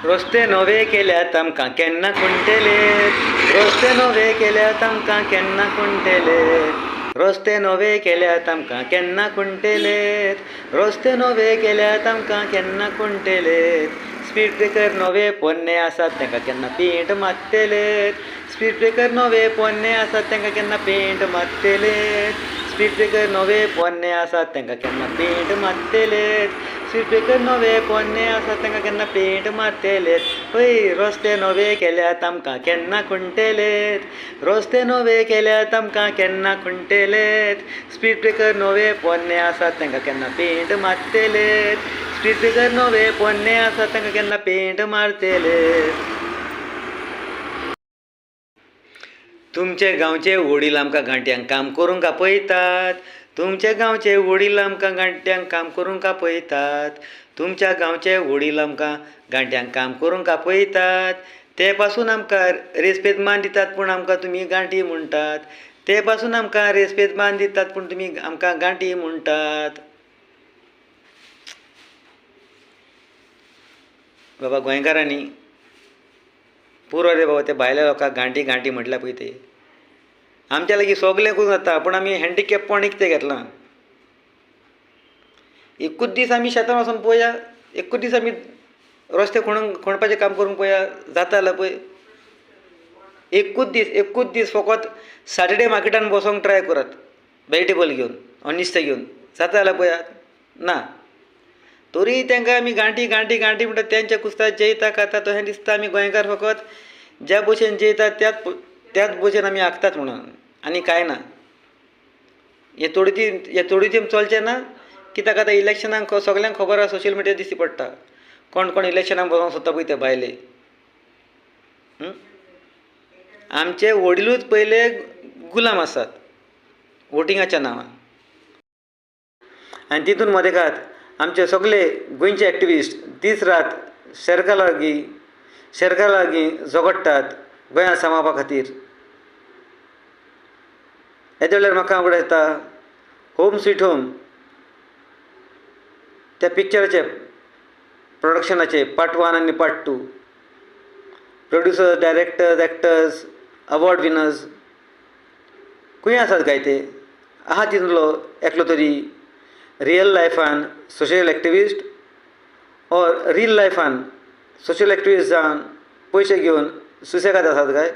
रस्ते नवे केल्यात आमकां केन्ना खुंटेलेत. रस्ते नवे केल्यात आमकां केन्ना खुंटेलेत. रस्ते नवे केल्यात आमकां केन्ना खुंटेलेत. रस्ते नवे केल्यात आमकां केन्ना खुंटेलेत. स्पीड ब्रेकर नवे पोन्ने आसात तांकां केन्ना पेंट मारतलेत. स्पीड ब्रेकर नवे पोन्ने आसात तांकां केन्ना पेंट मारतलेत. स्पीड ब्रेकर नवे पोन्ने आसात तांकां केन्ना पेंट मारतलेत. स्पीड ब्रेकर नवे पोन्ने आसात तांकां केन्ना पेंट मारतलेत. हय रस्ते नवे केल्यात आमकां केन्ना खुंटेलेत. रस्ते नवे केल्यात आमकां केन्ना खुंटेलेत. स्पीड ब्रेकर नवे पोन्ने आसात तांकां केन्ना पेंट मारतलेत. स्पीड ब्रेकर नवे पोन्ने आसात तांकां केन्ना पेंट मारतलेत. तुमचे गांवचे वडील आमकां गांठ्यांक काम करूंक आपयतात. तुमचे गांवचे वडील आमकां गांठ्यांक काम करूंक आपयतात. तुमच्या गांवचे वडील आमकां गांठ्यांक काम करूंक आपयतात. ते पासून आमकां रेस्पेद मान दितात पूण आमकां तुमी गांठी म्हणटात. ते पासून आमकां रेस्पेद मान दितात पूण तुमी आमकां गांठी म्हणटात. बाबा गोंयकारांनी पुरो रे बाबा ते भायल्या लोकांक गांठी गांठी म्हटल्या पळय ते आमच्या लागीं सगलें करून जाता पूण आमी हँडिकॅपपण एक ते घेतलां. एकूच दीस आमी शेतान वचून पळोवया. एकूच दीस आमी रस्ते खणपाचें काम करूंक पळोवया जाता जाल्यार पळय. एकूच दीस फकत सॅटर्डे मार्केटान बसोंक ट्राय करात वेजिटेबल घेवन अनिश्त घेवन जाता जाल्यार पळयात. ना तरी तांकां आमी गांठी गांठी गांठी म्हणटा तेंचे कुस्तार जेयता खाता तशें दिसता आमी गोंयकार फकत ज्या भशेन जेयतात त्याच भशेन आमी आखतात म्हणून आनी कांय ना. हे तोडीतीम चलचें ना. कित्याक आतां इलेक्शनाक सगल्यांक खबर आसा सोशल मिडिया दिश्टी पडटा कोण कोण इलेक्शनाक बरोवंक सोदता पळय ते भायले. आमचे वडीलूच पयले गुलाम आसात वोटिंगाच्या नांवान आनी तितून मदेकात आमचे सगळे गोंयचे एक्टिविस्ट दीस रात शेरकारा लागीं झगडटात गोंया सामावपा खातीर. येदे वेळार म्हाका आवड येता होम स्वीट होम त्या पिक्चराचे प्रोडक्शनाचे पार्ट 1 आनी part 2 producers directors actors award winners खंय आसात काय ते आहा तितूंतलो एकलो तरी रियल लायफान सोशल एक्टिविस्ट ऑर रील लायफान सोशल एक्टिविस्ट जावन पयशे घेवन सुसेगाद आसात काय.